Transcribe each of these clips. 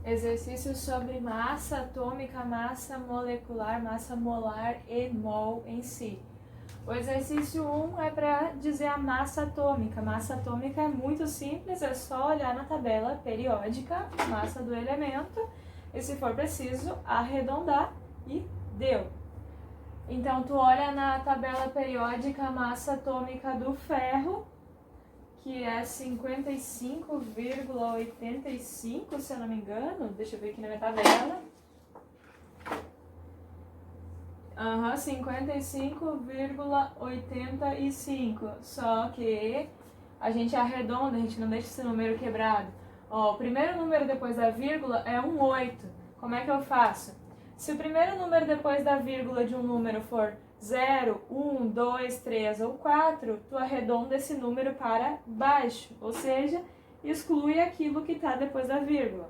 Exercício sobre massa atômica, massa molecular, massa molar e mol em si. O exercício 1 é para dizer a massa atômica. Massa atômica é muito simples, é só olhar na tabela periódica, massa do elemento, e se for preciso, arredondar e deu. Então, tu olha na tabela periódica a massa atômica do ferro, que é 55,85, se eu não me engano. Deixa eu ver aqui na minha tabela. 55,85. Só que a gente arredonda, a gente não deixa esse número quebrado. Ó, o primeiro número depois da vírgula é um 8. Como é que eu faço? Se o primeiro número depois da vírgula de um número for 0, 1, 2, 3 ou 4, tu arredonda esse número para baixo, ou seja, exclui aquilo que está depois da vírgula.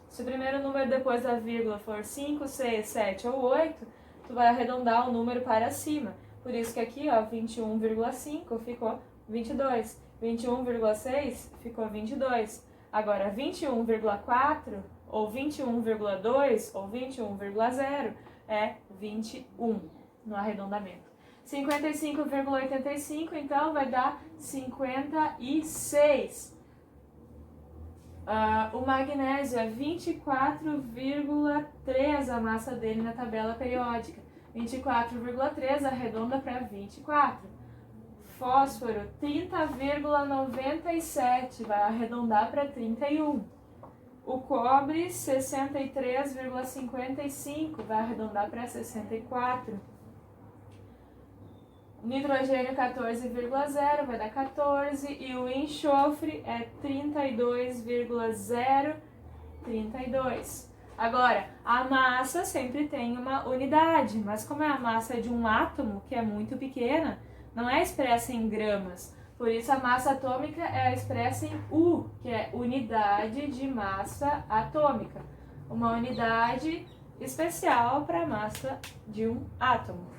Se o primeiro número depois da vírgula for 5, 6, 7 ou 8, tu vai arredondar o número para cima. Por isso que aqui, ó, 21,5 ficou 22, 21,6 ficou 22. Agora, 21,4 ou 21,2 ou 21,0 é 21 no arredondamento. 55,85, então, vai dar 56. O magnésio é 24,3 a massa dele na tabela periódica. 24,3 arredonda para 24. Fósforo, 30,97, vai arredondar para 31. O cobre, 63,55, vai arredondar para 64. Nitrogênio, 14,0, vai dar 14. E o enxofre é 32,032. Agora, a massa sempre tem uma unidade, mas como a massa de um átomo, que é muito pequena, não é expressa em gramas. Por isso, a massa atômica é expressa em U, que é unidade de massa atômica. Uma unidade especial para a massa de um átomo.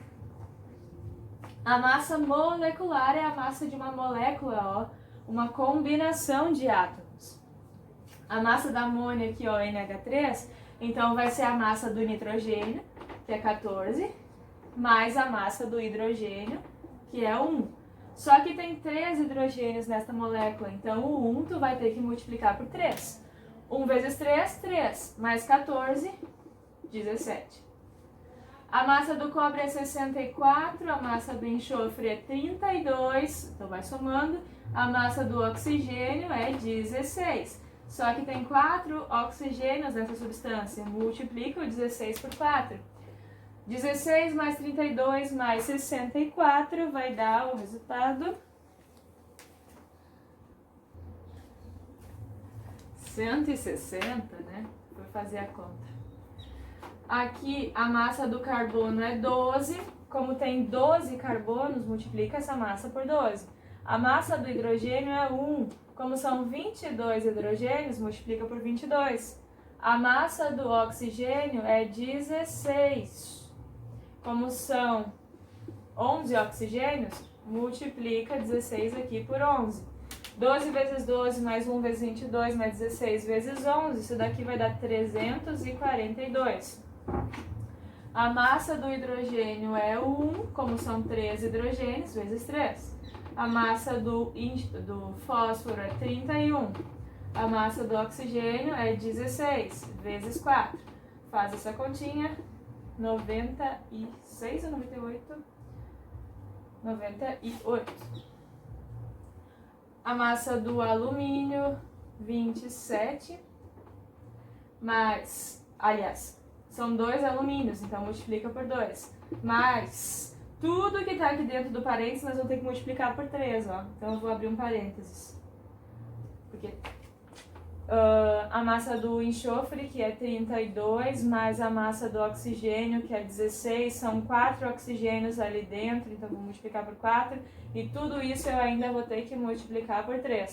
A massa molecular é a massa de uma molécula, ó, uma combinação de átomos. A massa da amônia aqui, ó, NH3, então vai ser a massa do nitrogênio, que é 14, mais a massa do hidrogênio, que é 1. Só que tem 3 hidrogênios nesta molécula, então o 1 tu vai ter que multiplicar por 3. 1 vezes 3, 3, mais 14, 17. A massa do cobre é 64, a massa do enxofre é 32, então vai somando. A massa do oxigênio é 16. Só que tem 4 oxigênios nessa substância. Multiplica o 16 por 4. 16 mais 32 mais 64 vai dar o resultado 160, né? Vou fazer a conta. Aqui a massa do carbono é 12, como tem 12 carbonos, multiplica essa massa por 12. A massa do hidrogênio é 1, como são 22 hidrogênios, multiplica por 22. A massa do oxigênio é 16, como são 11 oxigênios, multiplica 16 aqui por 11. 12 vezes 12 mais 1 vezes 22 mais 16 vezes 11, isso daqui vai dar 342. A massa do hidrogênio é 1, como são 3 hidrogênios, vezes 3. A massa do fósforo é 31. A massa do oxigênio é 16, vezes 4. Faz essa continha, 96 ou 98? 98. A massa do alumínio, 27, mais, aliás, são 2 alumínios, então multiplica por 2. Mais tudo que está aqui dentro do parênteses, nós vamos ter que multiplicar por 3, ó. Então eu vou abrir um parênteses. Porque a massa do enxofre, que é 32, mais a massa do oxigênio, que é 16, são 4 oxigênios ali dentro, então vou multiplicar por 4. E tudo isso eu ainda vou ter que multiplicar por 3.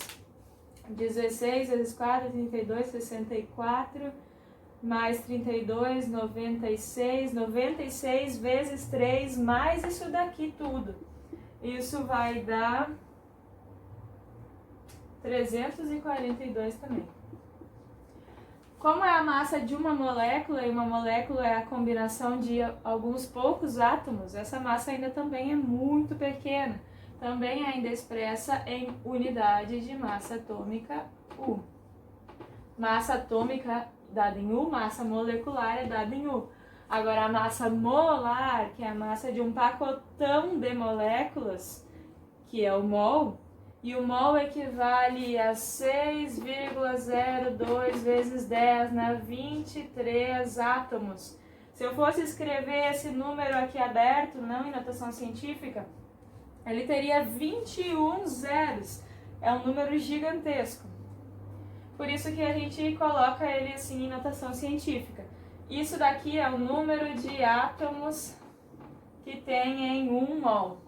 16 vezes 4, 32, 64, mais 32, 96, 96 vezes 3, mais isso daqui tudo. Isso vai dar 342 também. Como é a massa de uma molécula, e uma molécula é a combinação de alguns poucos átomos, essa massa ainda também é muito pequena. Também ainda expressa em unidade de massa atômica U. Massa atômica dada em U, massa molecular é dada em U. Agora a massa molar, que é a massa de um pacotão de moléculas, que é o mol, e o mol equivale a 6,02 vezes 10 na 23 átomos. Se eu fosse escrever esse número aqui aberto, não em notação científica, ele teria 21 zeros. É um número gigantesco. Por isso que a gente coloca ele assim em notação científica. Isso daqui é o número de átomos que tem em 1 mol.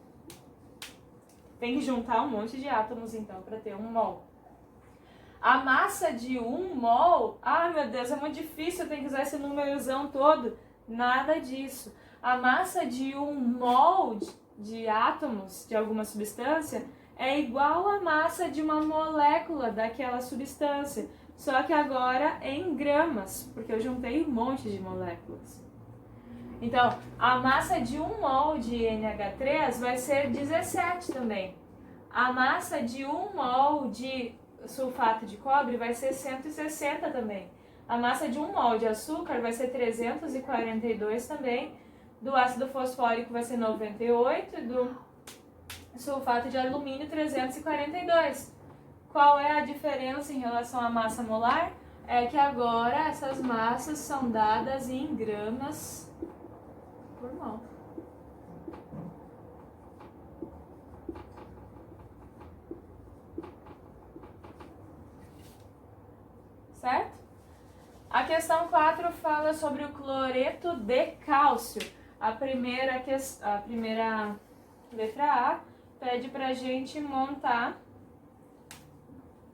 Tem que juntar um monte de átomos, então, para ter 1 mol. A massa de 1 mol... Ah, meu Deus, é muito difícil, eu tenho que usar esse númerozão todo. Nada disso. A massa de 1 mol de átomos de alguma substância é igual à massa de uma molécula daquela substância. Só que agora em gramas, porque eu juntei um monte de moléculas. Então, a massa de 1 mol de NH3 vai ser 17 também. A massa de 1 mol de sulfato de cobre vai ser 160 também. A massa de 1 mol de açúcar vai ser 342 também. Do ácido fosfórico vai ser 98 e do sulfato de alumínio 342. Qual é a diferença em relação à massa molar? É que agora essas massas são dadas em gramas por mol. Certo? A questão 4 fala sobre o cloreto de cálcio. A primeira letra A pede pra gente montar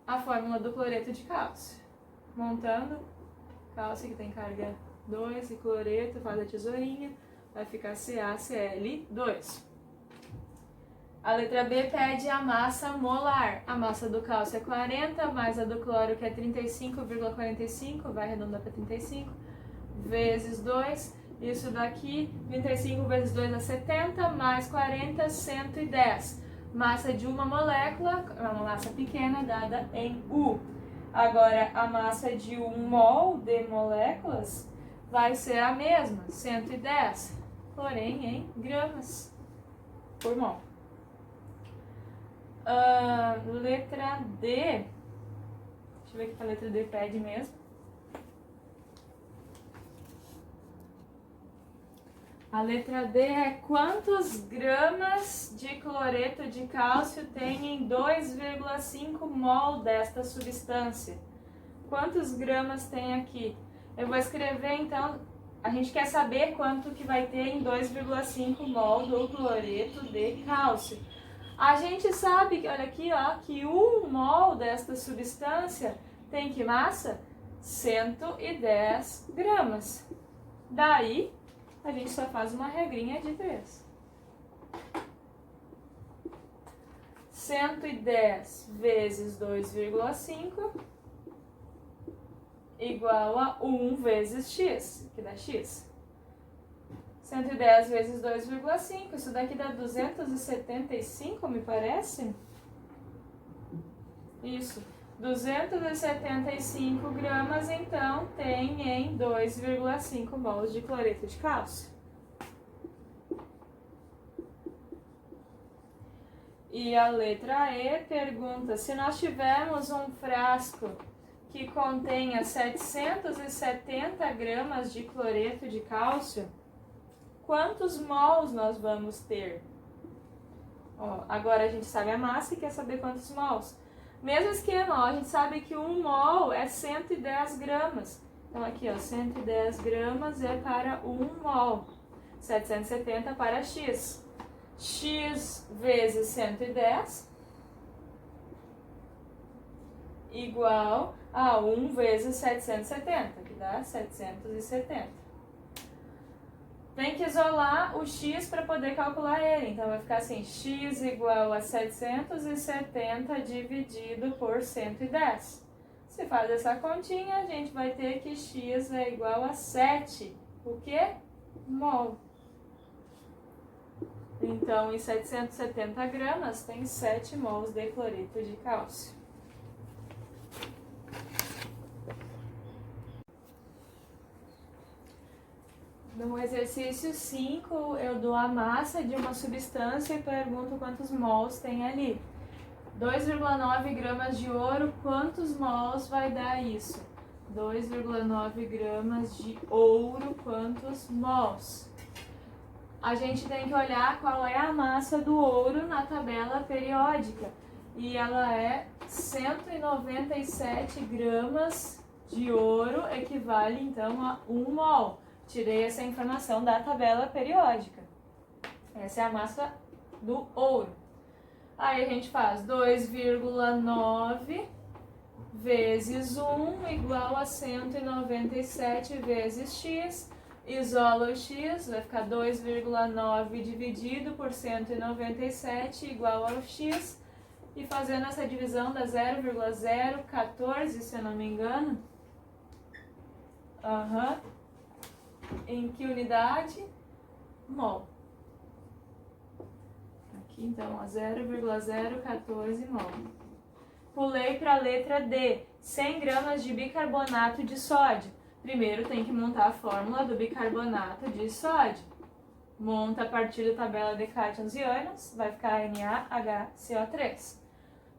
a fórmula do cloreto de cálcio. Montando, cálcio que tem carga 2 e cloreto, faz a tesourinha, vai ficar CaCl2. A letra B pede a massa molar. A massa do cálcio é 40, mais a do cloro que é 35,45, vai arredondar para 35, vezes 2. Isso daqui, 35 vezes 2 é 70, mais 40, 110. Massa de uma molécula, uma massa pequena, dada em U. Agora, a massa de 1 mol de moléculas vai ser a mesma, 110, porém em gramas por mol. Letra D, deixa eu ver o que a letra D pede mesmo. A letra D é quantos gramas de cloreto de cálcio tem em 2,5 mol desta substância? Quantos gramas tem aqui? Eu vou escrever então, a gente quer saber quanto que vai ter em 2,5 mol do cloreto de cálcio. A gente sabe, olha aqui, ó, que 1 mol desta substância tem que massa? 110 gramas. Daí, a gente só faz uma regrinha de 3. 110 vezes 2,5 igual a 1 vezes x, que dá x. 110 vezes 2,5, isso daqui dá 275, me parece? Isso. 275 gramas, então, tem em 2,5 mols de cloreto de cálcio. E a letra E pergunta, se nós tivermos um frasco que contenha 770 gramas de cloreto de cálcio, quantos mols nós vamos ter? Ó, agora a gente sabe a massa e quer saber quantos mols. Mesmo esquema, ó, a gente sabe que 1 mol é 110 gramas. Então aqui, ó, 110 gramas é para 1 mol. 770 para x. X vezes 110 igual a 1 vezes 770, que dá 770. Tem que isolar o x para poder calcular ele. Então, vai ficar assim, x igual a 770 dividido por 110. Se faz essa continha, a gente vai ter que X é igual a 7. O quê? Mol. Então, em 770 gramas, tem 7 mols de cloreto de cálcio. No exercício 5, eu dou a massa de uma substância e pergunto quantos mols tem ali. 2,9 gramas de ouro, quantos mols vai dar isso? 2,9 gramas de ouro, quantos mols? A gente tem que olhar qual é a massa do ouro na tabela periódica. E ela é 197 gramas de ouro, equivale então a 1 mol. Tirei essa informação da tabela periódica. Essa é a massa do ouro. Aí a gente faz 2,9 vezes 1 igual a 197 vezes x. Isola o x, vai ficar 2,9 dividido por 197 igual ao x. E fazendo essa divisão dá 0,014, se eu não me engano. Em que unidade? Mol. Aqui então, 0,014 mol. Pulei para a letra D, 100 gramas de bicarbonato de sódio. Primeiro tem que montar a fórmula do bicarbonato de sódio. Monta a partir da tabela de cátions e ânions, vai ficar NaHCO3.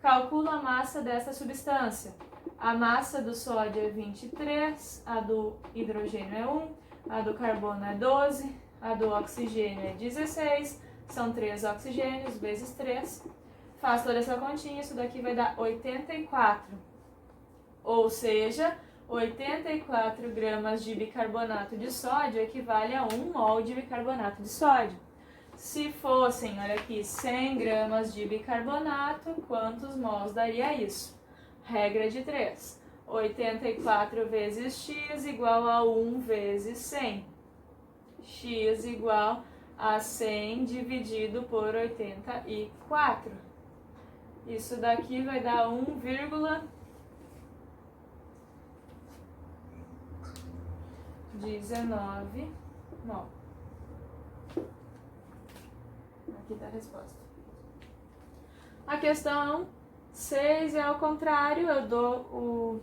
Calcula a massa dessa substância. A massa do sódio é 23, a do hidrogênio é 1, a do carbono é 12, a do oxigênio é 16, são 3 oxigênios vezes 3. Faz toda essa continha, isso daqui vai dar 84. Ou seja, 84 gramas de bicarbonato de sódio equivale a 1 mol de bicarbonato de sódio. Se fossem, olha aqui, 100 gramas de bicarbonato, quantos mols daria isso? Regra de 3. 84 vezes x igual a 1 vezes 100. X igual a 100 dividido por 84. Isso daqui vai dar 1,19 mol. Aqui está a resposta. A questão 6 é ao contrário, eu dou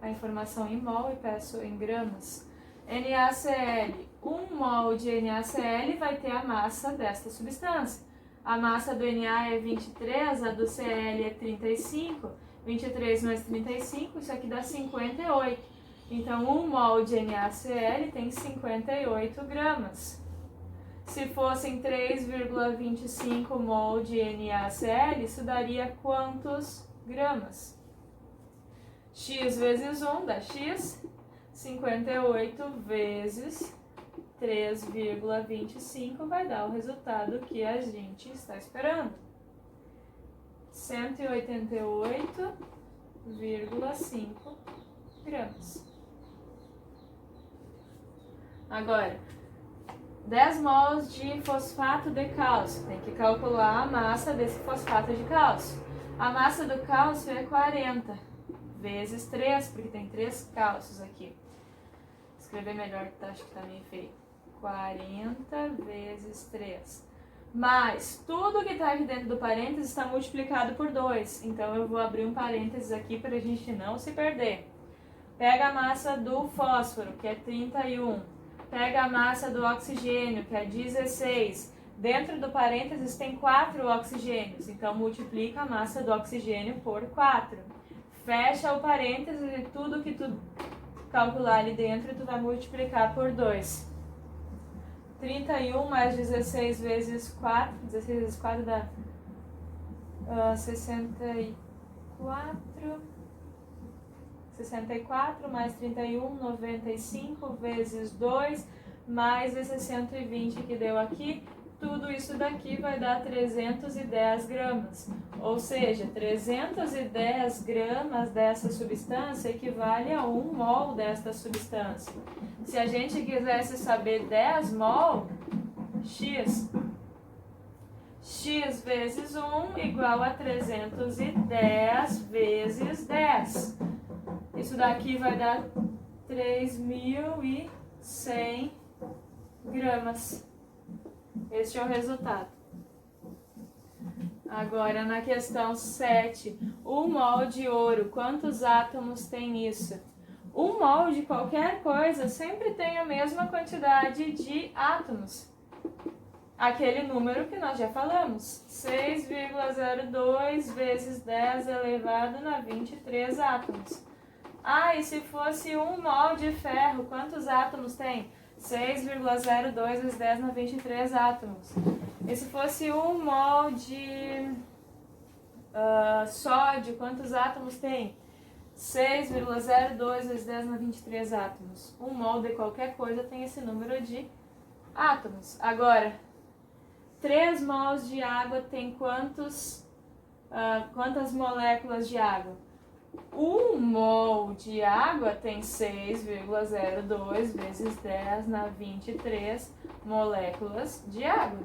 a informação em mol e peço em gramas. NaCl, 1 mol de NaCl vai ter a massa desta substância. A massa do Na é 23, a do Cl é 35, 23 mais 35, isso aqui dá 58. Então, 1 mol de NaCl tem 58 gramas. Se fossem 3,25 mol de NaCl, isso daria quantos gramas? X vezes 1 dá X, 58 vezes 3,25 vai dar o resultado que a gente está esperando. 188,5 gramas. Agora, 10 mols de fosfato de cálcio. Tem que calcular a massa desse fosfato de cálcio. A massa do cálcio é 40 vezes 3, porque tem 3 cálcios aqui. Vou escrever melhor, que acho que está meio feio. 40 vezes 3. Mas tudo que está aqui dentro do parênteses está multiplicado por 2. Então eu vou abrir um parênteses aqui para a gente não se perder. Pega a massa do fósforo, que é 31. Pega a massa do oxigênio, que é 16. Dentro do parênteses tem 4 oxigênios, então multiplica a massa do oxigênio por 4. Fecha o parênteses e tudo que tu calcular ali dentro, tu vai multiplicar por 2. 31 mais 16 vezes 4, 16 vezes 4 dá 64 mais 31, 95 vezes 2, mais esse 120 que deu aqui, tudo isso daqui vai dar 310 gramas. Ou seja, 310 gramas dessa substância equivale a 1 mol desta substância. Se a gente quisesse saber 10 mol, X x vezes 1 igual a 310 vezes 10. Isso daqui vai dar 3.100 gramas. Este é o resultado. Agora, na questão 7, 1 mol de ouro, quantos átomos tem nisso? 1 mol de qualquer coisa sempre tem a mesma quantidade de átomos. Aquele número que nós já falamos, 6,02 vezes 10 elevado na 23 átomos. Ah, e se fosse 1 mol de ferro, quantos átomos tem? 6,02 vezes 10 na 23 átomos. E se fosse 1 mol de sódio, quantos átomos tem? 6,02 vezes 10 na 23 átomos. 1 mol de qualquer coisa tem esse número de átomos. Agora, 3 mols de água tem quantas moléculas de água? 1 mol de água tem 6,02 vezes 10 na 23 moléculas de água.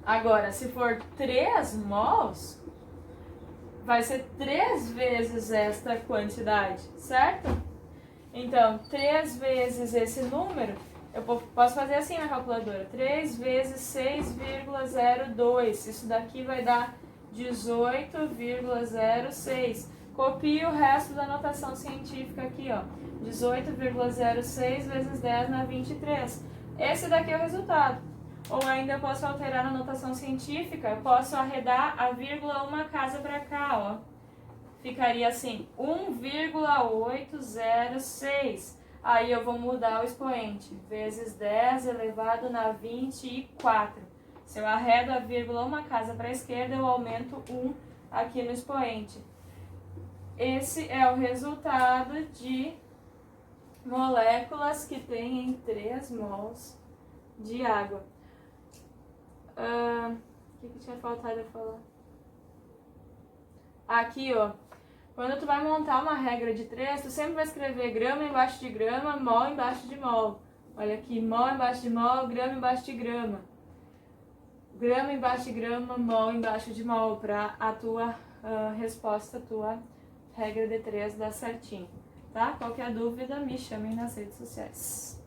Agora, se for 3 mols, vai ser 3 vezes esta quantidade, certo? Então, 3 vezes esse número, eu posso fazer assim na calculadora, 3 vezes 6,02, isso daqui vai dar 18,06. Copie o resto da notação científica aqui, ó, 18,06 vezes 10 na 23. Esse daqui é o resultado. Ou ainda eu posso alterar na notação científica, eu posso arredar a vírgula uma casa para cá, ó. Ficaria assim, 1,806. Aí eu vou mudar o expoente, vezes 10 elevado na 24. Se eu arredo a vírgula uma casa para a esquerda, eu aumento 1 aqui no expoente. Esse é o resultado de moléculas que têm 3 mols de água. O que tinha faltado eu falar? Aqui, ó. Quando tu vai montar uma regra de 3, tu sempre vai escrever grama embaixo de grama, mol embaixo de mol. Olha aqui, mol embaixo de mol, grama embaixo de grama. Grama embaixo de grama, mol embaixo de mol, para a tua resposta, a tua regra de 3 dar certinho, tá? Qualquer dúvida, me chamem nas redes sociais.